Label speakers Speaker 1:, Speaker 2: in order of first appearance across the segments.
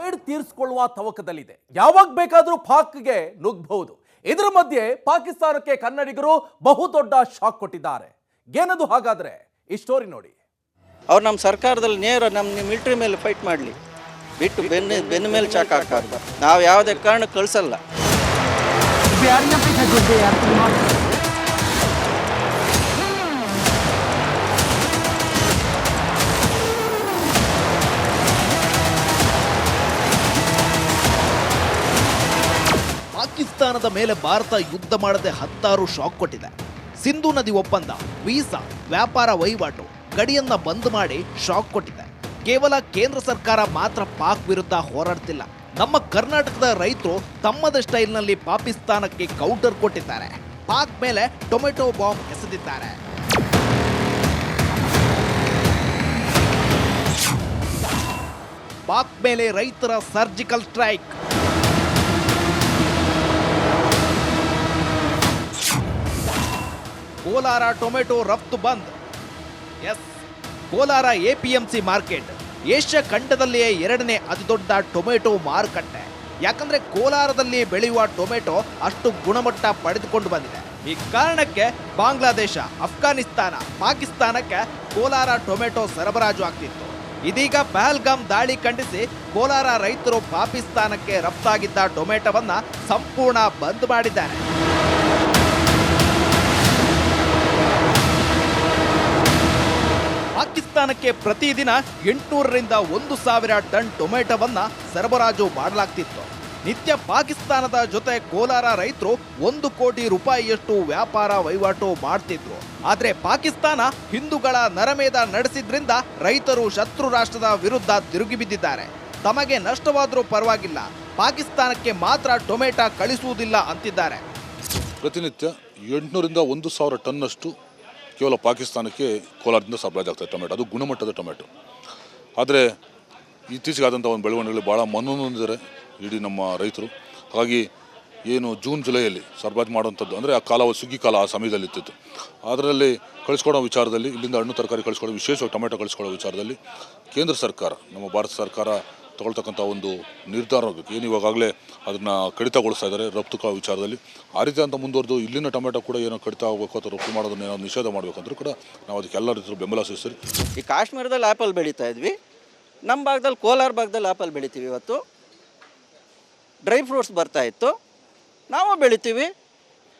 Speaker 1: Seed ತೀರಿಸಿಕೊಳ್ಳುವ ತವಕದಲ್ಲಿದೆ. ಯಾವಾಗ ಬೇಕಾದರೂ ಪಾಕ್ಗೆ ನುಗ್ಗಬಹುದು. ಇದರ ಮಧ್ಯೆ ಪಾಕಿಸ್ತಾನಕ್ಕೆ ಕನ್ನಡಿಗರು ಬಹುದೊಡ್ಡ ಶಾಕ್ ಕೊಟ್ಟಿದ್ದಾರೆ. ಏನದು ಹಾಗಾದ್ರೆ ಈ ಸ್ಟೋರಿ ನೋಡಿ.
Speaker 2: ಅವ್ರು ನಮ್ಮ ಸರ್ಕಾರದಲ್ಲಿ ನೇರ ನಮ್ಮ ಮಿಲಿಟರಿ ಮೇಲೆ ಫೈಟ್ ಮಾಡಲಿ, ಬಿಟ್ಟು ಬೆನ್ನ ಮೇಲೆ ಚಾಕ್ ಹಾಕಬಾರ್ದು. ನಾವು ಯಾವುದೇ ಕಾರಣ ಕಳಿಸಲ್ಲ.
Speaker 3: ಪಾಕಿಸ್ತಾನದ ಮೇಲೆ ಭಾರತ ಯುದ್ಧ ಮಾಡದೆ 10 ಶಾಕ್ ಕೊಟ್ಟಿದೆ. ಸಿಂಧು ನದಿ ಒಪ್ಪಂದ, ವೀಸಾ, ವ್ಯಾಪಾರ ವಹಿವಾಟು, ಗಡಿಯನ್ನ ಬಂದ್ ಮಾಡಿ ಶಾಕ್ ಕೊಟ್ಟಿದೆ. ಕೇವಲ ಕೇಂದ್ರ ಸರ್ಕಾರ ಮಾತ್ರ ಪಾಕ್ ವಿರುದ್ಧ ಹೋರಾಡ್ತಿಲ್ಲ. ನಮ್ಮ ಕರ್ನಾಟಕದ ರೈತರು ತಮ್ಮದ ಸ್ಟೈಲ್ನಲ್ಲಿ ಪಾಕಿಸ್ತಾನಕ್ಕೆ ಕೌಂಟರ್ ಕೊಟ್ಟಿದ್ದಾರೆ. ಪಾಕ್ ಮೇಲೆ ಟೊಮೆಟೊ ಬಾಂಬ್ ಎಸೆದಿದ್ದಾರೆ. ಪಾಕ್ ಮೇಲೆ ರೈತರ ಸರ್ಜಿಕಲ್ ಸ್ಟ್ರೈಕ್. ಕೋಲಾರ ಟೊಮೆಟೊ ರಫ್ತು bandh. Yes, Kolar APMC market Asia ಖಂಡದಲ್ಲಿಯೇ 2ನೇ ಅತಿದೊಡ್ಡ ಟೊಮೆಟೊ ಮಾರುಕಟ್ಟೆ. ಯಾಕಂದ್ರೆ ಕೋಲಾರದಲ್ಲಿ ಬೆಳೆಯುವ ಟೊಮೆಟೊ ಅಷ್ಟು ಗುಣಮಟ್ಟ ಪಡೆದುಕೊಂಡು ಬಂದಿದೆ. ಈ ಕಾರಣಕ್ಕೆ ಬಾಂಗ್ಲಾದೇಶ, ಅಫ್ಘಾನಿಸ್ತಾನ, ಪಾಕಿಸ್ತಾನಕ್ಕೆ ಕೋಲಾರ ಟೊಮೆಟೊ ಸರಬರಾಜು ಆಗ್ತಿತ್ತು. ಇದೀಗ ಪಹಲ್ಗಾಮ್ ದಾಳಿ ಖಂಡಿಸಿ ಕೋಲಾರ ರೈತರು ಪಾಕಿಸ್ತಾನಕ್ಕೆ ರಫ್ತಾಗಿದ್ದ ಟೊಮೆಟೊವನ್ನ ಸಂಪೂರ್ಣ ಬಂದ್ ಮಾಡಿದ್ದಾರೆ. ಪಾಕಿಸ್ತಾನಕ್ಕೆ ಪ್ರತಿದಿನ 800ರಿಂದ 1000 ಟನ್ ಟೊಮೆಟೊವನ್ನ ಸರಬರಾಜು ಮಾಡಲಾಗ್ತಿತ್ತು. ನಿತ್ಯ ಪಾಕಿಸ್ತಾನದ ಜೊತೆ ಕೋಲಾರ ರೈತರು 1 ಕೋಟಿ ರೂಪಾಯಿಯಷ್ಟು ವ್ಯಾಪಾರ ವಹಿವಾಟು ಮಾಡ್ತಿದ್ರು. ಆದ್ರೆ ಪಾಕಿಸ್ತಾನ ಹಿಂದೂಗಳ ನರಮೇಧ ನಡೆಸಿದ್ರಿಂದ ರೈತರು ಶತ್ರು ರಾಷ್ಟ್ರದ ವಿರುದ್ಧ ತಿರುಗಿ ಬಿದ್ದಿದ್ದಾರೆ. ತಮಗೆ ನಷ್ಟವಾದರೂ ಪರವಾಗಿಲ್ಲ, ಪಾಕಿಸ್ತಾನಕ್ಕೆ ಮಾತ್ರ ಟೊಮೆಟೊ ಕಳಿಸುವುದಿಲ್ಲ ಅಂತಿದ್ದಾರೆ.
Speaker 4: ಪ್ರತಿನಿತ್ಯ 800ರಿಂದ 1000 ಟನ್ನಷ್ಟು ಕೇವಲ ಪಾಕಿಸ್ತಾನಕ್ಕೆ ಕೋಲಾರದಿಂದ ಸರಬರಾಜು ಆಗ್ತದೆ ಟೊಮೆಟೊ. ಅದು ಗುಣಮಟ್ಟದ ಟೊಮೆಟೊ. ಆದರೆ ಇತ್ತೀಚೆಗಾದಂಥ ಒಂದು ಬೆಳವಣಿಗೆಗಳು ಭಾಳ ಮನನೊಂದಿದ್ದಾರೆ ಇಡೀ ನಮ್ಮ ರೈತರು. ಹಾಗಾಗಿ ಏನು ಜೂನ್ ಜುಲೈಯಲ್ಲಿ ಸರಬರಾಜು ಮಾಡುವಂಥದ್ದು ಅಂದರೆ ಆ ಕಾಲ ಸುಗ್ಗಿ ಕಾಲ ಆ ಸಮಯದಲ್ಲಿ ಇರ್ತಿತ್ತು. ಅದರಲ್ಲಿ ಕಳಿಸ್ಕೊಡೋ ವಿಚಾರದಲ್ಲಿ, ಇಲ್ಲಿಂದ ಹಣ್ಣು ತರಕಾರಿ ಕಳಿಸ್ಕೊಡೋ, ವಿಶೇಷವಾಗಿ ಟೊಮೆಟೊ ಕಳಿಸ್ಕೊಡೋ ವಿಚಾರದಲ್ಲಿ ಕೇಂದ್ರ ಸರ್ಕಾರ, ನಮ್ಮ ಭಾರತ ಸರ್ಕಾರ ತಗೊಳ್ತಕ್ಕಂಥ ಒಂದು ನಿರ್ಧಾರ ಏನು ಇವಾಗಲೇ ಅದನ್ನು ಕಡಿತಗೊಳಿಸ್ತಾ ಇದ್ದಾರೆ ರಫ್ತು ವಿಚಾರದಲ್ಲಿ. ಆ ರೀತಿ ಅಂತ ಮುಂದುವರೆದು ಇಲ್ಲಿನ ಟೊಮೆಟೊ ಕೂಡ ಏನೋ ಕಡಿತ ಆಗಬೇಕು ಅಥವಾ ರಫ್ತು ಮಾಡೋದನ್ನ ಏನೋ ನಿಷೇಧ ಮಾಡಬೇಕಂದ್ರೂ ಕೂಡ ನಾವು ಅದಕ್ಕೆ ಎಲ್ಲ ರೀತಿಯ ಬೆಂಬಲ ಸೂಚಿಸ್ತೀವಿ.
Speaker 2: ಈ ಕಾಶ್ಮೀರದಲ್ಲಿ ಆ್ಯಪಲ್ ಬೆಳೀತಾ ಇದ್ವಿ, ನಮ್ಮ ಭಾಗದಲ್ಲಿ ಕೋಲಾರ ಭಾಗದಲ್ಲಿ ಆ್ಯಪಲ್ ಬೆಳಿತೀವಿ. ಇವತ್ತು ಡ್ರೈ ಫ್ರೂಟ್ಸ್ ಬರ್ತಾ ಇತ್ತು, ನಾವು ಬೆಳಿತೀವಿ.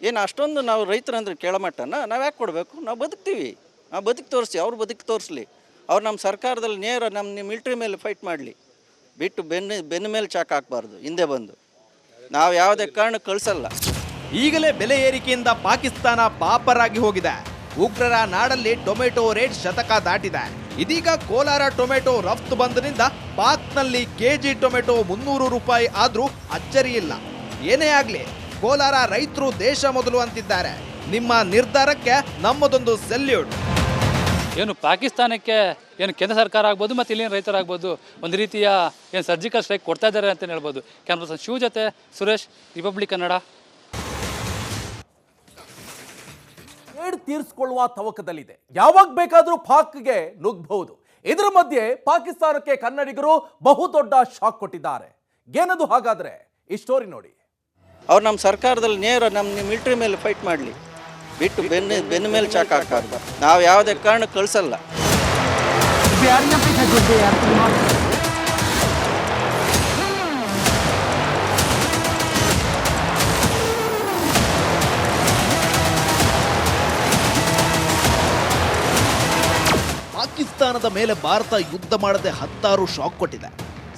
Speaker 2: ಏನು ಅಷ್ಟೊಂದು ನಾವು ರೈತರಂದ್ರೆ ಕೇಳಮಟ್ಟನ ನಾವು ಯಾಕೆ ಕೊಡಬೇಕು? ನಾವು ಬದುಕ್ತೀವಿ, ನಾವು ಬದುಕಿ ತೋರಿಸಿ, ಅವ್ರು ಬದುಕಿ ತೋರಿಸ್ಲಿ. ಅವ್ರು ನಮ್ಮ ಸರ್ಕಾರದಲ್ಲಿ ನೇರ ನಮ್ಮ ಮಿಲಿಟರಿ ಮೇಲೆ ಫೈಟ್ ಮಾಡಲಿ, ಬಿಟ್ಟು ಬೆನ್ನ ಮೇಲೆ ಚಾಕ್ ಹಾಕಬಾರ್ದು. ಹಿಂದೆ ಬಂದು ನಾವು ಯಾವುದೇ ಕಾರಣ ಕಳಿಸಲ್ಲ.
Speaker 3: ಈಗಲೇ ಬೆಲೆ ಏರಿಕೆಯಿಂದ ಪಾಕಿಸ್ತಾನ ಪಾಪರಾಗಿ ಹೋಗಿದೆ. ಉಗ್ರರ ನಾಡಲ್ಲಿ ಟೊಮೆಟೊ ರೇಟ್ ಶತಕ ದಾಟಿದೆ. ಇದೀಗ ಕೋಲಾರ ಟೊಮೆಟೊ ರಫ್ತು ಬಂದ್ರಿಂದ ಪಾಕ್ನಲ್ಲಿ ಕೆಜಿ ಟೊಮೆಟೊ 300 ರೂಪಾಯಿ ಆದ್ರೂ ಅಚ್ಚರಿ ಇಲ್ಲ. ಏನೇ ಆಗ್ಲಿ, ಕೋಲಾರ ರೈತರು ದೇಶ ಮೊದಲು ಅಂತಿದ್ದಾರೆ. ನಿಮ್ಮ ನಿರ್ಧಾರಕ್ಕೆ ನಮ್ಮದೊಂದು ಸೆಲ್ಯೂಟ್.
Speaker 5: ಏನು ಪಾಕಿಸ್ತಾನಕ್ಕೆ ಏನು ಕೇಂದ್ರ ಸರ್ಕಾರ ಆಗ್ಬೋದು ಮತ್ತು ಇಲ್ಲಿನ ರೈತರಾಗ್ಬೋದು ಒಂದು ರೀತಿಯ ಏನು ಸರ್ಜಿಕಲ್ ಸ್ಟ್ರೈಕ್ ಕೊಡ್ತಾ ಇದ್ದಾರೆ ಅಂತ ಹೇಳ್ಬೋದು. ಕ್ಯಾಮ್ರಾ ಶಿವ ಜೊತೆ ಸುರೇಶ್, ರಿಪಬ್ಲಿಕ್ ಕನ್ನಡ.
Speaker 1: ಸೇಡ್ ತೀರಿಸಿಕೊಳ್ಳುವ ತವಕದಲ್ಲಿದೆ. ಯಾವಾಗ ಬೇಕಾದರೂ ಪಾಕ್ಗೆ ನುಗ್ಗಬಹುದು. ಇದರ ಮಧ್ಯೆ ಪಾಕಿಸ್ತಾನಕ್ಕೆ ಕನ್ನಡಿಗರು ಬಹುದೊಡ್ಡ ಶಾಕ್ ಕೊಟ್ಟಿದ್ದಾರೆ. ಏನದು ಹಾಗಾದ್ರೆ ಈ ಸ್ಟೋರಿ ನೋಡಿ.
Speaker 2: ಅವ್ರು ನಮ್ಮ ಸರ್ಕಾರದಲ್ಲಿ ನೇರ ನಮ್ಮ ಮಿಲಿಟರಿ ಮೇಲೆ ಫೈಟ್ ಮಾಡಲಿ, ಬಿಟ್ಟು ಬೆನ್ನ ಮೇಲೆ ಚಾಕ್ ಹಾಕಬಾರ್ದು. ನಾವು ಯಾವುದೇ ಕಾರಣ ಕಳಿಸಲ್ಲ.
Speaker 3: ಪಾಕಿಸ್ತಾನದ ಮೇಲೆ ಭಾರತ ಯುದ್ಧ ಮಾಡದೆ 10 ಶಾಕ್ ಕೊಟ್ಟಿದೆ.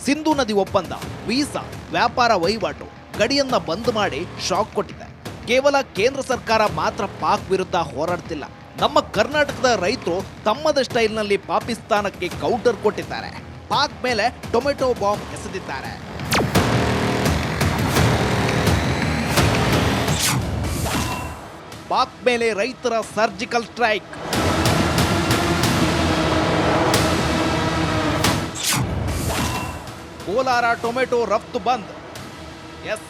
Speaker 3: ಸಿಂಧು ನದಿ ಒಪ್ಪಂದ, ವೀಸಾ, ವ್ಯಾಪಾರ ವಹಿವಾಟು, ಗಡಿಯನ್ನ ಬಂದ್ ಮಾಡಿ ಶಾಕ್ ಕೊಟ್ಟಿದೆ. ಕೇವಲ ಕೇಂದ್ರ ಸರ್ಕಾರ ಮಾತ್ರ ಪಾಕ್ ವಿರುದ್ಧ ಹೋರಾಡ್ತಿಲ್ಲ. ನಮ್ಮ ಕರ್ನಾಟಕದ ರೈತರು ತಮ್ಮದ ಸ್ಟೈಲ್ನಲ್ಲಿ ಪಾಕಿಸ್ತಾನಕ್ಕೆ ಕೌಂಟರ್ ಕೊಟ್ಟಿದ್ದಾರೆ. ಪಾಕ್ ಮೇಲೆ ಟೊಮೆಟೊ ಬಾಂಬ್ ಎಸೆದಿದ್ದಾರೆ. ಪಾಕ್ ಮೇಲೆ ರೈತರ ಸರ್ಜಿಕಲ್ ಸ್ಟ್ರೈಕ್. ಕೋಲಾರ ಟೊಮೆಟೊ ರಫ್ತು bandh. Yes,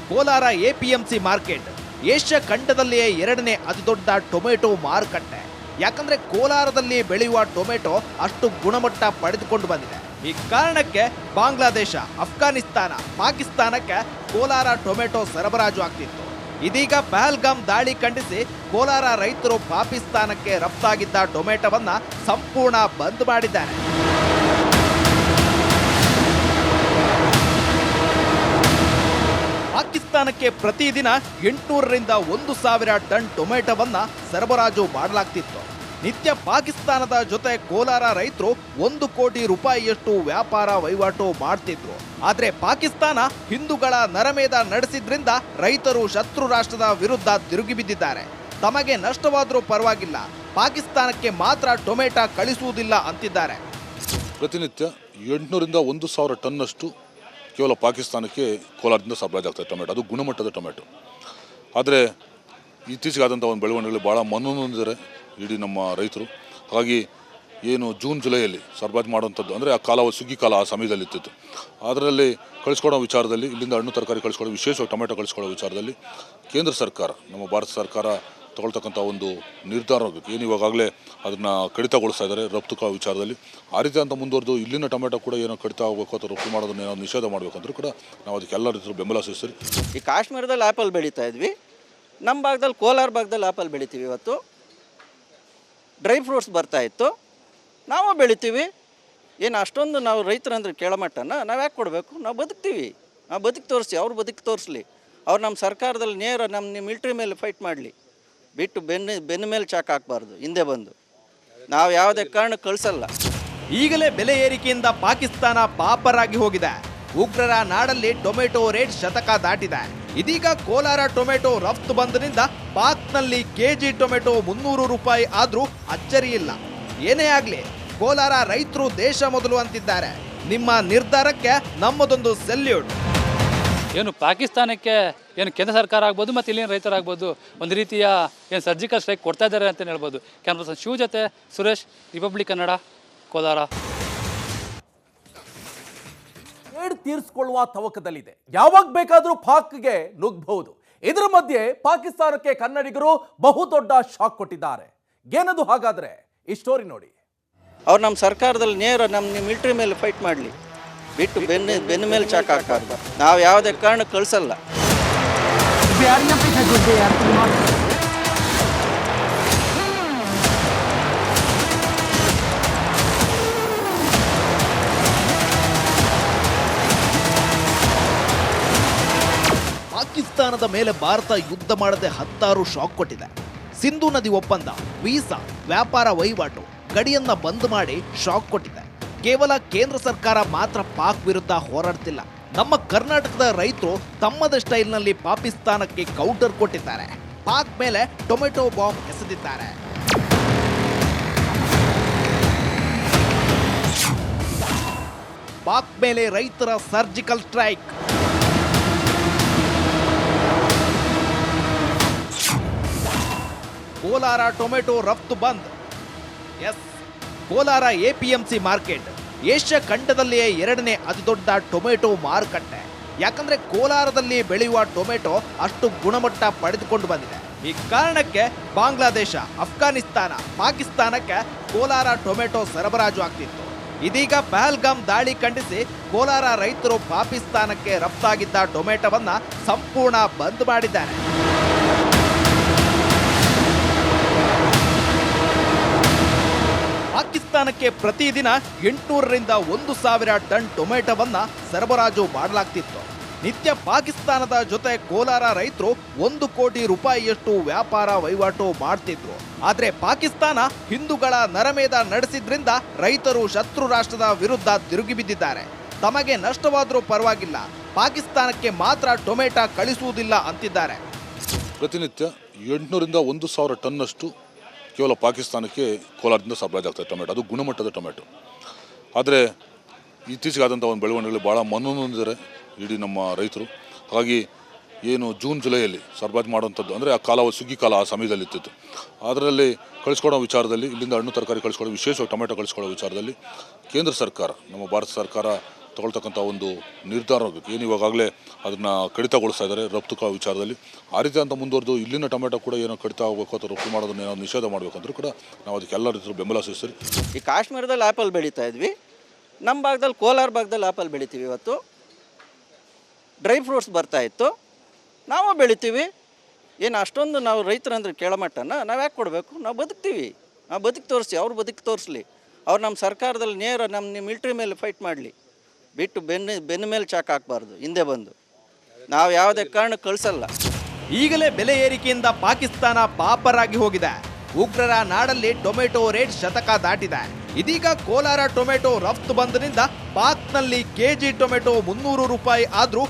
Speaker 3: Kolar APMC market Asia ಖಂಡದಲ್ಲಿಯೇ 2ನೇ ಅತಿದೊಡ್ಡ ಟೊಮೆಟೊ ಮಾರುಕಟ್ಟೆ. ಯಾಕಂದ್ರೆ ಕೋಲಾರದಲ್ಲಿ ಬೆಳೆಯುವ ಟೊಮೆಟೊ ಅಷ್ಟು ಗುಣಮಟ್ಟ ಪಡೆದುಕೊಂಡು ಬಂದಿದೆ. ಈ ಕಾರಣಕ್ಕೆ ಬಾಂಗ್ಲಾದೇಶ, ಅಫ್ಘಾನಿಸ್ತಾನ, ಪಾಕಿಸ್ತಾನಕ್ಕೆ ಕೋಲಾರ ಟೊಮೆಟೊ ಸರಬರಾಜು ಆಗ್ತಿತ್ತು. ಇದೀಗ ಪಹಲ್ಗಾಮ್ ದಾಳಿ ಖಂಡಿಸಿ ಕೋಲಾರ ರೈತರು ಪಾಕಿಸ್ತಾನಕ್ಕೆ ರಫ್ತಾಗಿದ್ದ ಟೊಮೆಟೊವನ್ನ ಸಂಪೂರ್ಣ ಬಂದ್ ಮಾಡಿದ್ದಾರೆ. ಪಾಕಿಸ್ತಾನಕ್ಕೆ ಪ್ರತಿದಿನ 800ರಿಂದ 1000 ಟನ್ ಟೊಮೆಟೊವನ್ನ ಸರಬರಾಜು ಮಾಡಲಾಗ್ತಿತ್ತು. ನಿತ್ಯ ಪಾಕಿಸ್ತಾನದ ಜೊತೆ ಕೋಲಾರ ರೈತರು 1 ಕೋಟಿ ರೂಪಾಯಿಯಷ್ಟು ವ್ಯಾಪಾರ ವಹಿವಾಟು ಮಾಡ್ತಿದ್ರು. ಆದ್ರೆ ಪಾಕಿಸ್ತಾನ ಹಿಂದೂಗಳ ನರಮೇಧ ನಡೆಸಿದ್ರಿಂದ ರೈತರು ಶತ್ರು ರಾಷ್ಟ್ರದ ವಿರುದ್ಧ ತಿರುಗಿ ಬಿದ್ದಿದ್ದಾರೆ. ತಮಗೆ ನಷ್ಟವಾದರೂ ಪರವಾಗಿಲ್ಲ, ಪಾಕಿಸ್ತಾನಕ್ಕೆ ಮಾತ್ರ ಟೊಮೆಟೊ ಕಳಿಸುವುದಿಲ್ಲ ಅಂತಿದ್ದಾರೆ.
Speaker 4: ಪ್ರತಿನಿತ್ಯ 800ರಿಂದ 1000 ಟನ್ನಷ್ಟು ಕೇವಲ ಪಾಕಿಸ್ತಾನಕ್ಕೆ ಕೋಲಾರದಿಂದ ಸರಬರಾಜು ಆಗ್ತದೆ ಟೊಮೆಟೊ. ಅದು ಗುಣಮಟ್ಟದ ಟೊಮೆಟೊ. ಆದರೆ ಇತ್ತೀಚೆಗಾದಂಥ ಒಂದು ಬೆಳವಣಿಗೆಗಳು ಭಾಳ ಮನನೊಂದಿದ್ದಾರೆ ಇಡೀ ನಮ್ಮ ರೈತರು. ಹಾಗಾಗಿ ಏನು ಜೂನ್ ಜುಲೈಯಲ್ಲಿ ಸರಬರಾಜು ಮಾಡುವಂಥದ್ದು ಅಂದರೆ ಆ ಕಾಲ ಸುಗ್ಗಿ ಕಾಲ ಆ ಸಮಯದಲ್ಲಿ ಇರ್ತಿತ್ತು. ಅದರಲ್ಲಿ ಕಳಿಸ್ಕೊಡೋ ವಿಚಾರದಲ್ಲಿ, ಇಲ್ಲಿಂದ ಹಣ್ಣು ತರಕಾರಿ ಕಳಿಸ್ಕೊಡೋ, ವಿಶೇಷವಾಗಿ ಟೊಮೆಟೊ ಕಳಿಸ್ಕೊಡೋ ವಿಚಾರದಲ್ಲಿ ಕೇಂದ್ರ ಸರ್ಕಾರ, ನಮ್ಮ ಭಾರತ ಸರ್ಕಾರ ತಗೊಳ್ತಕ್ಕಂಥ ಒಂದು ನಿರ್ಧಾರ ಏನು ಇವಾಗಲೇ ಅದನ್ನು ಕಡಿತಗೊಳಿಸ್ತಾ ಇದ್ದಾರೆ ರಫ್ತು ವಿಚಾರದಲ್ಲಿ. ಆ ರೀತಿ ಅಂತ ಮುಂದುವರೆದು ಇಲ್ಲಿನ ಟೊಮೆಟೊ ಕೂಡ ಏನೋ ಕಡಿತ ಆಗಬೇಕು ಅಥವಾ ರಫ್ತು ಮಾಡೋದನ್ನ ಏನೋ ನಿಷೇಧ ಮಾಡಬೇಕಂದ್ರೂ ಕೂಡ ನಾವು ಅದಕ್ಕೆ ಎಲ್ಲ ರೀತಿಯ ಬೆಂಬಲ ಸೂಚಿಸ್ತೀವಿ.
Speaker 2: ಈ ಕಾಶ್ಮೀರದಲ್ಲಿ ಆ್ಯಪಲ್ ಬೆಳೀತಾ ಇದ್ವಿ, ನಮ್ಮ ಭಾಗದಲ್ಲಿ ಕೋಲಾರ ಭಾಗದಲ್ಲಿ ಆ್ಯಪಲ್ ಬೆಳಿತೀವಿ. ಇವತ್ತು ಡ್ರೈ ಫ್ರೂಟ್ಸ್ ಬರ್ತಾಯಿತ್ತು, ನಾವು ಬೆಳಿತೀವಿ. ಏನು ಅಷ್ಟೊಂದು ನಾವು ರೈತರಂದ್ರೆ ಕೇಳಮಟ್ಟನ ನಾವು ಯಾಕೆ ಕೊಡಬೇಕು? ನಾವು ಬದುಕ್ತೀವಿ, ನಾವು ಬದುಕಿ ತೋರಿಸಿ, ಅವ್ರು ಬದುಕಿ ತೋರಿಸ್ಲಿ. ಅವ್ರು ನಮ್ಮ ಸರ್ಕಾರದಲ್ಲಿ ನೇರ ನಮ್ಮ ಮಿಲ್ಟ್ರಿ ಮೇಲೆ ಫೈಟ್ ಮಾಡಲಿ, ಬಿಟ್ಟು ಬೆನ್ನ ಮೇಲೆ ಚಾಕ್ ಹಾಕಬಾರ್ದು. ಹಿಂದೆ ಬಂದು ನಾವು ಯಾವುದೇ ಕಾರಣಕ್ಕೆ ಕಳಿಸಲ್ಲ.
Speaker 3: ಈಗಲೇ ಬೆಲೆ ಏರಿಕೆಯಿಂದ ಪಾಕಿಸ್ತಾನ ಪಾಪರಾಗಿ ಹೋಗಿದೆ. ಉಗ್ರರ ನಾಡಲ್ಲಿ ಟೊಮೆಟೊ ರೇಟ್ ಶತಕ ದಾಟಿದೆ. ಇದೀಗ ಕೋಲಾರ ಟೊಮೆಟೊ ರಫ್ತು ಬಂದ್ರಿಂದ ಪಾಕ್ನಲ್ಲಿ ಕೆಜಿ ಟೊಮೆಟೊ 300 ರೂಪಾಯಿ ಆದ್ರೂ ಅಚ್ಚರಿ ಇಲ್ಲ. ಏನೇ ಆಗ್ಲಿ, ಕೋಲಾರ ರೈತರು ದೇಶ ಮೊದಲು ಅಂತಿದ್ದಾರೆ. ನಿಮ್ಮ ನಿರ್ಧಾರಕ್ಕೆ ನಮ್ಮದೊಂದು ಸೆಲ್ಯೂಟ್.
Speaker 5: ಏನು ಪಾಕಿಸ್ತಾನಕ್ಕೆ ಏನು ಕೇಂದ್ರ ಸರ್ಕಾರ ಆಗ್ಬೋದು ಮತ್ತು ಇಲ್ಲಿನ ರೈತರಾಗ್ಬೋದು ಒಂದು ರೀತಿಯ ಏನು ಸರ್ಜಿಕಲ್ ಸ್ಟ್ರೈಕ್ ಕೊಡ್ತಾ ಇದ್ದಾರೆ ಅಂತಲೇ ಹೇಳ್ಬೋದು. ಕ್ಯಾಮ್ರಾ ಪರ್ಸನ್ ಶಿವ ಜೊತೆ ಸುರೇಶ್, ರಿಪಬ್ಲಿಕ್ ಕನ್ನಡ, ಕೋಲಾರ.
Speaker 1: ತೀರಿಸಿಕೊಳ್ಳುವ ತವಕದಲ್ಲಿದೆ. ಯಾವಾಗ ಬೇಕಾದರೂ ಪಾಕ್ಗೆ ನುಗ್ಗಬಹುದು. ಇದರ ಮಧ್ಯೆ ಪಾಕಿಸ್ತಾನಕ್ಕೆ ಕನ್ನಡಿಗರು ಬಹುದೊಡ್ಡ ಶಾಕ್ ಕೊಟ್ಟಿದ್ದಾರೆ. ಏನದು ಹಾಗಾದ್ರೆ ಈ ಸ್ಟೋರಿ ನೋಡಿ.
Speaker 2: ಅವ್ರು ನಮ್ಮ ಸರ್ಕಾರದಲ್ಲಿ ನೇರ ನಮ್ಮ ಮಿಲ್ಟ್ರಿ ಮೇಲೆ ಫೈಟ್ ಮಾಡಲಿ, ಬಿಟ್ಟು ಬೆನ್ನ ಮೇಲೆ ಚಾಕ್ ಹಾಕಬಾರ್ದು. ನಾವು ಯಾವುದೇ ಕಾರಣಕ್ಕೆ ಕಳಿಸಲ್ಲ.
Speaker 3: ಪಾಕಿಸ್ತಾನದ ಮೇಲೆ ಭಾರತ ಯುದ್ಧ ಮಾಡದೆ 10 ಶಾಕ್ ಕೊಟ್ಟಿದೆ. ಸಿಂಧು ನದಿ ಒಪ್ಪಂದ, ವೀಸಾ, ವ್ಯಾಪಾರ ವಹಿವಾಟು, ಗಡಿಯನ್ನ ಬಂದ್ ಮಾಡಿ ಶಾಕ್ ಕೊಟ್ಟಿದೆ. ಕೇವಲ ಕೇಂದ್ರ ಸರ್ಕಾರ ಮಾತ್ರ ಪಾಕ್ ವಿರುದ್ಧ ಹೋರಾಡ್ತಿಲ್ಲ. ನಮ್ಮ ಕರ್ನಾಟಕದ ರೈತರು ತಮ್ಮದ ಸ್ಟೈಲ್ನಲ್ಲಿ ಪಾಕಿಸ್ತಾನಕ್ಕೆ ಕೌಂಟರ್ ಕೊಟ್ಟಿದ್ದಾರೆ. ಪಾಕ್ ಮೇಲೆ ಟೊಮೆಟೊ ಬಾಂಬ್ ಎಸೆದಿದ್ದಾರೆ. ಪಾಕ್ ಮೇಲೆ ರೈತರ ಸರ್ಜಿಕಲ್ ಸ್ಟ್ರೈಕ್. ಕೋಲಾರ ಟೊಮೆಟೊ ರಫ್ತು bandh. Yes, Kolar APMC market Asia ಖಂಡದಲ್ಲಿಯೇ 2ನೇ ಅತಿದೊಡ್ಡ ಟೊಮೆಟೊ ಮಾರುಕಟ್ಟೆ. ಯಾಕಂದ್ರೆ ಕೋಲಾರದಲ್ಲಿ ಬೆಳೆಯುವ ಟೊಮೆಟೊ ಅಷ್ಟು ಗುಣಮಟ್ಟ ಪಡೆದುಕೊಂಡು ಬಂದಿದೆ. ಈ ಕಾರಣಕ್ಕೆ ಬಾಂಗ್ಲಾದೇಶ, ಅಫ್ಘಾನಿಸ್ತಾನ, ಪಾಕಿಸ್ತಾನಕ್ಕೆ ಕೋಲಾರ ಟೊಮೆಟೊ ಸರಬರಾಜು ಆಗ್ತಿತ್ತು. ಇದೀಗ ಪಹಲ್ಗಾಮ್ ದಾಳಿ ಖಂಡಿಸಿ ಕೋಲಾರ ರೈತರು ಪಾಕಿಸ್ತಾನಕ್ಕೆ ರಫ್ತಾಗಿದ್ದ ಟೊಮೆಟೊವನ್ನ ಸಂಪೂರ್ಣ ಬಂದ್ ಮಾಡಿದ್ದಾರೆ. ಪಾಕಿಸ್ತಾನಕ್ಕೆ ಪ್ರತಿದಿನ 800ರಿಂದ 1000 ಟನ್ ಟೊಮೆಟೊವನ್ನ ಸರಬರಾಜು ಮಾಡಲಾಗ್ತಿತ್ತು. ನಿತ್ಯ ಪಾಕಿಸ್ತಾನದ ಜೊತೆ ಕೋಲಾರ ರೈತರು 1 ಕೋಟಿ ರೂಪಾಯಿಯಷ್ಟು ವ್ಯಾಪಾರ ವಹಿವಾಟು ಮಾಡ್ತಿದ್ರು. ಆದ್ರೆ ಪಾಕಿಸ್ತಾನ ಹಿಂದೂಗಳ ನರಮೇಧ ನಡೆಸಿದ್ರಿಂದ ರೈತರು ಶತ್ರು ರಾಷ್ಟ್ರದ ವಿರುದ್ಧ ತಿರುಗಿ ಬಿದ್ದಿದ್ದಾರೆ. ತಮಗೆ ನಷ್ಟವಾದರೂ ಪರವಾಗಿಲ್ಲ, ಪಾಕಿಸ್ತಾನಕ್ಕೆ ಮಾತ್ರ ಟೊಮೆಟೊ ಕಳಿಸುವುದಿಲ್ಲ ಅಂತಿದ್ದಾರೆ.
Speaker 4: ಪ್ರತಿನಿತ್ಯ 800ರಿಂದ 1000 ಟನ್ನಷ್ಟು ಕೇವಲ ಪಾಕಿಸ್ತಾನಕ್ಕೆ ಕೋಲಾರದಿಂದ ಸರಬರಾಜು ಆಗ್ತದೆ ಟೊಮೆಟೊ. ಅದು ಗುಣಮಟ್ಟದ ಟೊಮೆಟೊ. ಆದರೆ ಇತ್ತೀಚೆಗಾದಂಥ ಒಂದು ಬೆಳವಣಿಗೆಗಳು ಭಾಳ ಮನನೊಂದಿದ್ದಾರೆ ಇಡೀ ನಮ್ಮ ರೈತರು. ಹಾಗಾಗಿ ಏನು ಜೂನ್ ಜುಲೈಯಲ್ಲಿ ಸರಬರಾಜು ಮಾಡುವಂಥದ್ದು ಅಂದರೆ ಆ ಕಾಲ ಸುಗ್ಗಿ ಕಾಲ ಆ ಸಮಯದಲ್ಲಿ ಇರ್ತಿತ್ತು. ಅದರಲ್ಲಿ ಕಳಿಸ್ಕೊಡೋ ವಿಚಾರದಲ್ಲಿ, ಇಲ್ಲಿಂದ ಹಣ್ಣು ತರಕಾರಿ ಕಳಿಸ್ಕೊಡೋ, ವಿಶೇಷವಾಗಿ ಟೊಮೆಟೊ ಕಳಿಸ್ಕೊಡೋ ವಿಚಾರದಲ್ಲಿ ಕೇಂದ್ರ ಸರ್ಕಾರ, ನಮ್ಮ ಭಾರತ ಸರ್ಕಾರ ತಗೊಳ್ತಕ್ಕಂಥ ಒಂದು ನಿರ್ಧಾರ ಏನು ಇವಾಗಲೇ ಅದನ್ನು ಕಡಿತಗೊಳಿಸ್ತಾ ಇದ್ದಾರೆ ರಫ್ತು ವಿಚಾರದಲ್ಲಿ. ಆ ರೀತಿ ಅಂತ ಮುಂದುವರೆದು ಇಲ್ಲಿನ ಟೊಮೆಟೊ ಕೂಡ ಏನೋ ಕಡಿತ ಆಗಬೇಕು ಅಥವಾ ರಫ್ತು ಮಾಡೋದನ್ನ ಏನೋ ನಿಷೇಧ ಮಾಡಬೇಕಂದ್ರೂ ಕೂಡ ನಾವು ಅದಕ್ಕೆ ಎಲ್ಲ ರೀತಿಯ ಬೆಂಬಲ ಸೂಚಿಸ್ತೀವಿ.
Speaker 2: ಈ ಕಾಶ್ಮೀರದಲ್ಲಿ ಆ್ಯಪಲ್ ಬೆಳೀತಾ ಇದ್ವಿ, ನಮ್ಮ ಭಾಗದಲ್ಲಿ ಕೋಲಾರ ಭಾಗದಲ್ಲಿ ಆ್ಯಪಲ್ ಬೆಳಿತೀವಿ ಇವತ್ತು. ಡ್ರೈ ಫ್ರೂಟ್ಸ್ ಬರ್ತಾಯಿತ್ತು, ನಾವು ಬೆಳಿತೀವಿ. ಏನು ಅಷ್ಟೊಂದು ನಾವು ರೈತರಂದ್ರೆ ಕೆಳಮಟ್ಟನ ನಾವು ಯಾಕೆ ಕೊಡಬೇಕು? ನಾವು ಬದುಕ್ತೀವಿ, ನಾವು ಬದುಕಿ ತೋರಿಸಿ, ಅವ್ರು ಬದುಕಿ ತೋರಿಸ್ಲಿ. ಅವ್ರು ನಮ್ಮ ಸರ್ಕಾರದಲ್ಲಿ ನೇರ ನಮ್ಮ ಮಿಲ್ಟ್ರಿ ಮೇಲೆ ಫೈಟ್ ಮಾಡಲಿ, ಬಿಟ್ಟು ಬೆನ್ನ ಮೇಲೆ ಚಾಕ್ ಹಾಕಬಾರ್ದು. ಹಿಂದೆ ಬಂದು ನಾವು ಯಾವುದೇ ಕಾರಣಕ್ಕೆ ಕಳಿಸಲ್ಲ.
Speaker 3: ಈಗಲೇ ಬೆಲೆ ಏರಿಕೆಯಿಂದ ಪಾಕಿಸ್ತಾನ ಪಾಪರಾಗಿ ಹೋಗಿದೆ. ಉಗ್ರರ ನಾಡಲ್ಲಿ ಟೊಮೆಟೊ ರೇಟ್ ಶತಕ ದಾಟಿದೆ. ಇದೀಗ ಕೋಲಾರ ಟೊಮೆಟೊ ರಫ್ತು ಬಂದ್ನಿಂದ ಪಾಕ್ನಲ್ಲಿ ಕೆಜಿ ಟೊಮೆಟೊ 300 ರೂಪಾಯಿ ಆದ್ರೂ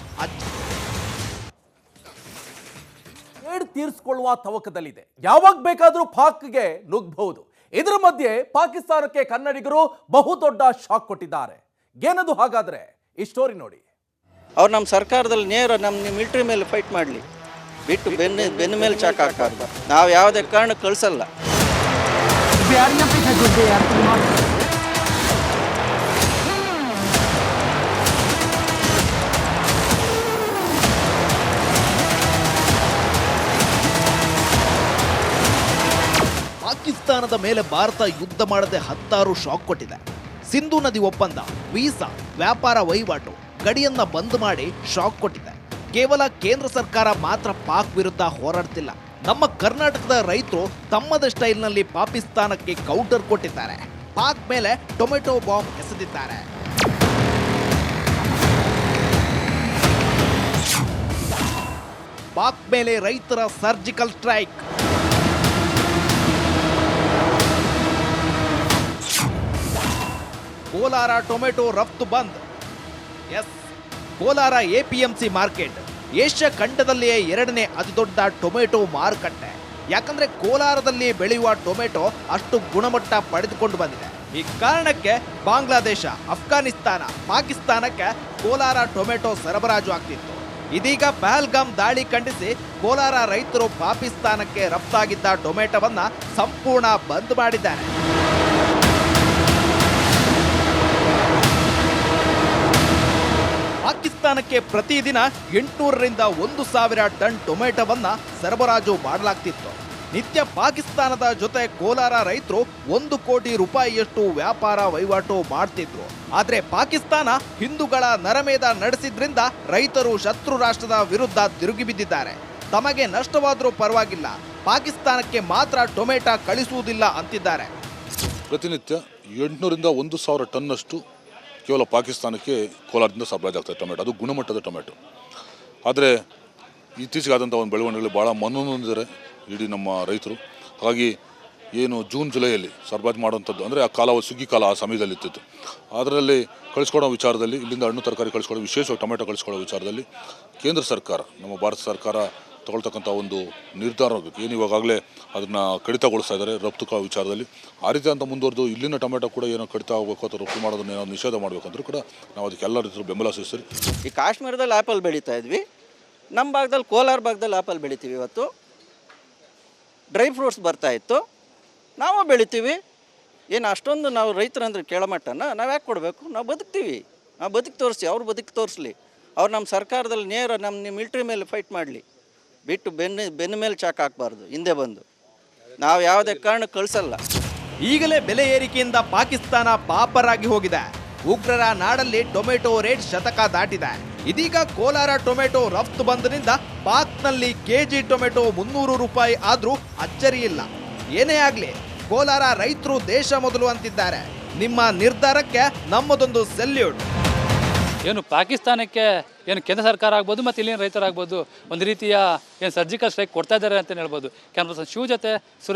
Speaker 1: ಏಡ್ ತೀರಿಸಿಕೊಳ್ಳುವ ತವಕದಲ್ಲಿದೆ. ಯಾವಾಗ ಬೇಕಾದರೂ ಪಾಕ್ಗೆ ನುಗ್ಗಬಹುದು. ಇದರ ಮಧ್ಯೆ ಪಾಕಿಸ್ತಾನಕ್ಕೆ ಕನ್ನಡಿಗರು ಬಹುದೊಡ್ಡ ಶಾಕ್ ಕೊಟ್ಟಿದ್ದಾರೆ. ಏನದು ಹಾಗಾದ್ರೆ ಈ ಸ್ಟೋರಿ ನೋಡಿ.
Speaker 2: ಅವ್ರು ನಮ್ಮ ಸರ್ಕಾರದಲ್ಲಿ ನೇರ ನಮ್ಮ ಮಿಲ್ಟ್ರಿ ಮೇಲೆ ಫೈಟ್ ಮಾಡಲಿ, ಬಿಟ್ಟು ಬೆನ್ನ ಮೇಲೆ ಚಾಕ್ ಹಾಕಬಾರ್ದು. ನಾವು ಯಾವುದೇ ಕಾರಣಕ್ಕೆ ಕಳಿಸಲ್ಲ.
Speaker 3: ಪಾಕಿಸ್ತಾನದ ಮೇಲೆ ಭಾರತ ಯುದ್ಧ ಮಾಡದೆ 10 ಶಾಕ್ ಕೊಟ್ಟಿದೆ. ಸಿಂಧು ನದಿ ಒಪ್ಪಂದ, ವೀಸಾ, ವ್ಯಾಪಾರ ವಹಿವಾಟು, ಗಡಿಯನ್ನ ಬಂದ್ ಮಾಡಿ ಶಾಕ್ ಕೊಟ್ಟಿದೆ. ಕೇವಲ ಕೇಂದ್ರ ಸರ್ಕಾರ ಮಾತ್ರ ಪಾಕ್ ವಿರುದ್ಧ ಹೋರಾಡ್ತಿಲ್ಲ. ನಮ್ಮ ಕರ್ನಾಟಕದ ರೈತರು ತಮ್ಮದ ಸ್ಟೈಲ್ನಲ್ಲಿ ಪಾಕಿಸ್ತಾನಕ್ಕೆ ಕೌಂಟರ್ ಕೊಟ್ಟಿದ್ದಾರೆ. ಪಾಕ್ ಮೇಲೆ ಟೊಮೆಟೊ ಬಾಂಬ್ ಎಸೆದಿದ್ದಾರೆ. ಪಾಕ್ ಮೇಲೆ ರೈತರ ಸರ್ಜಿಕಲ್ ಸ್ಟ್ರೈಕ್. ಕೋಲಾರ ಟೊಮೆಟೊ ರಫ್ತು bandh. Yes, Kolar APMC market Asia ಖಂಡದಲ್ಲಿಯೇ 2ನೇ ಅತಿದೊಡ್ಡ ಟೊಮೆಟೊ ಮಾರುಕಟ್ಟೆ. ಯಾಕಂದ್ರೆ ಕೋಲಾರದಲ್ಲಿ ಬೆಳೆಯುವ ಟೊಮೆಟೊ ಅಷ್ಟು ಗುಣಮಟ್ಟ ಪಡೆದುಕೊಂಡು ಬಂದಿದೆ. ಈ ಕಾರಣಕ್ಕೆ ಬಾಂಗ್ಲಾದೇಶ, ಅಫ್ಘಾನಿಸ್ತಾನ, ಪಾಕಿಸ್ತಾನಕ್ಕೆ ಕೋಲಾರ ಟೊಮೆಟೊ ಸರಬರಾಜು ಆಗ್ತಿತ್ತು. ಇದೀಗ ಪಹಲ್ಗಾಮ್ ದಾಳಿ ಖಂಡಿಸಿ ಕೋಲಾರ ರೈತರು ಪಾಕಿಸ್ತಾನಕ್ಕೆ ರಫ್ತಾಗಿದ್ದ ಟೊಮೆಟೊವನ್ನ ಸಂಪೂರ್ಣ ಬಂದ್ ಮಾಡಿದ್ದಾರೆ. ಪಾಕಿಸ್ತಾನಕ್ಕೆ ಪ್ರತಿದಿನ 800ರಿಂದ 1000 ಟನ್ ಟೊಮೆಟೊವನ್ನ ಸರಬರಾಜು ಮಾಡಲಾಗ್ತಿತ್ತು. ನಿತ್ಯ ಪಾಕಿಸ್ತಾನದ ಜೊತೆ ಕೋಲಾರ ರೈತರು 1 ಕೋಟಿ ರೂಪಾಯಿಯಷ್ಟು ವ್ಯಾಪಾರ ವಹಿವಾಟು ಮಾಡ್ತಿದ್ರು. ಆದ್ರೆ ಪಾಕಿಸ್ತಾನ ಹಿಂದೂಗಳ ನರಮೇಧ ನಡೆಸಿದ್ರಿಂದ ರೈತರು ಶತ್ರು ರಾಷ್ಟ್ರದ ವಿರುದ್ಧ ತಿರುಗಿ ಬಿದ್ದಿದ್ದಾರೆ. ತಮಗೆ ನಷ್ಟವಾದರೂ ಪರವಾಗಿಲ್ಲ, ಪಾಕಿಸ್ತಾನಕ್ಕೆ ಮಾತ್ರ ಟೊಮೆಟೊ ಕಳಿಸುವುದಿಲ್ಲ ಅಂತಿದ್ದಾರೆ.
Speaker 4: ಪ್ರತಿನಿತ್ಯ 800ರಿಂದ 1000 ಟನ್ನಷ್ಟು ಕೇವಲ ಪಾಕಿಸ್ತಾನಕ್ಕೆ ಕೋಲಾರದಿಂದ ಸರಬರಾಜು ಆಗ್ತದೆ ಟೊಮೆಟೊ. ಅದು ಗುಣಮಟ್ಟದ ಟೊಮೆಟೊ. ಆದರೆ ಇತ್ತೀಚೆಗಾದಂಥ ಒಂದು ಬೆಳವಣಿಗೆಗಳು ಭಾಳ ಮನನೊಂದಿದ್ದಾರೆ ಇಡೀ ನಮ್ಮ ರೈತರು. ಹಾಗಾಗಿ ಏನು ಜೂನ್ ಜುಲೈಯಲ್ಲಿ ಸರಬರಾಜು ಮಾಡುವಂಥದ್ದು ಅಂದರೆ ಆ ಕಾಲ ಸುಗ್ಗಿ ಕಾಲ ಆ ಸಮಯದಲ್ಲಿ ಇರ್ತಿತ್ತು. ಅದರಲ್ಲಿ ಕಳಿಸ್ಕೊಡೋ ವಿಚಾರದಲ್ಲಿ, ಇಲ್ಲಿಂದ ಹಣ್ಣು ತರಕಾರಿ ಕಳಿಸ್ಕೊಡೋ, ವಿಶೇಷವಾಗಿ ಟೊಮೆಟೊ ಕಳಿಸ್ಕೊಡೋ ವಿಚಾರದಲ್ಲಿ ಕೇಂದ್ರ ಸರ್ಕಾರ, ನಮ್ಮ ಭಾರತ ಸರ್ಕಾರ ತಗೊಳ್ತಕ್ಕಂಥ ಒಂದು ನಿರ್ಧಾರ ಏನು ಇವಾಗಲೇ ಅದನ್ನು ಕಡಿತಗೊಳಿಸ್ತಾ ಇದ್ದಾರೆ ರಫ್ತು ವಿಚಾರದಲ್ಲಿ. ಆ ರೀತಿ ಅಂತ ಮುಂದುವರೆದು ಇಲ್ಲಿನ ಟೊಮೆಟೊ ಕೂಡ ಏನೋ ಕಡಿತ ಆಗಬೇಕು ಅಥವಾ ರಫ್ತು ಮಾಡೋದನ್ನ ಏನೋ ನಿಷೇಧ ಮಾಡಬೇಕಂದ್ರೂ ಕೂಡ ನಾವು ಅದಕ್ಕೆ ಎಲ್ಲ ರೀತಿಯ ಬೆಂಬಲ ಸೂಚಿಸ್ತೀವಿ.
Speaker 2: ಈ ಕಾಶ್ಮೀರದಲ್ಲಿ ಆ್ಯಪಲ್ ಬೆಳೀತಾ ಇದ್ವಿ, ನಮ್ಮ ಭಾಗದಲ್ಲಿ ಕೋಲಾರ ಭಾಗದಲ್ಲಿ ಆ್ಯಪಲ್ ಬೆಳಿತೀವಿ. ಇವತ್ತು ಡ್ರೈ ಫ್ರೂಟ್ಸ್ ಬರ್ತಾಯಿತ್ತು, ನಾವು ಬೆಳಿತೀವಿ. ಏನು ಅಷ್ಟೊಂದು ನಾವು ರೈತರಂದ್ರೆ ಕೆಳಮಟ್ಟನ ನಾವು ಯಾಕೆ ಕೊಡಬೇಕು? ನಾವು ಬದುಕ್ತೀವಿ, ನಾವು ಬದುಕಿ ತೋರಿಸಿ, ಅವ್ರು ಬದುಕಿ ತೋರಿಸ್ಲಿ. ಅವ್ರು ನಮ್ಮ ಸರ್ಕಾರದಲ್ಲಿ ನೇರ ನಮ್ಮ ಮಿಲ್ಟ್ರಿ ಮೇಲೆ ಫೈಟ್ ಮಾಡಲಿ, ಬಿಟ್ಟು ಬೆನ್ನ ಮೇಲೆ ಚಾಕ್ ಹಾಕಬಾರ್ದು. ಹಿಂದೆ ಬಂದು ನಾವು ಯಾವುದೇ ಕಾರಣಕ್ಕೆ ಕಳಿಸಲ್ಲ.
Speaker 3: ಈಗಲೇ ಬೆಲೆ ಏರಿಕೆಯಿಂದ ಪಾಕಿಸ್ತಾನ ಪಾಪರಾಗಿ ಹೋಗಿದೆ. ಉಗ್ರರ ನಾಡಲ್ಲಿ ಟೊಮೆಟೊ ರೇಟ್ ಶತಕ ದಾಟಿದೆ. ಇದೀಗ ಕೋಲಾರ ಟೊಮೆಟೊ ರಫ್ತು ಬಂದ್ನಿಂದ ಪಾಕ್ನಲ್ಲಿ ಕೆಜಿ ಟೊಮೆಟೊ 300 ರೂಪಾಯಿ ಆದ್ರೂ ಅಚ್ಚರಿ ಇಲ್ಲ. ಏನೇ ಆಗ್ಲಿ, ಕೋಲಾರ ರೈತರು ದೇಶ ಮೊದಲು ಅಂತಿದ್ದಾರೆ. ನಿಮ್ಮ ನಿರ್ಧಾರಕ್ಕೆ ನಮ್ಮದೊಂದು ಸೆಲ್ಯೂಟ್.
Speaker 5: ಏನು ಪಾಕಿಸ್ತಾನಕ್ಕೆ ಏನು ಕೇಂದ್ರ ಸರ್ಕಾರ ಆಗ್ಬೋದು ಮತ್ತು ಇಲ್ಲಿನ ರೈತರಾಗ್ಬೋದು ಒಂದು ರೀತಿಯ ಏನು ಸರ್ಜಿಕಲ್ ಸ್ಟ್ರೈಕ್ ಕೊಡ್ತಾ ಇದ್ದಾರೆ ಅಂತ ಹೇಳ್ಬೋದು. ಕ್ಯಾಮ್ರಾ ಪರ್ಸನ್ ಶಿವ ಜೊತೆ ಸುರೇಶ್.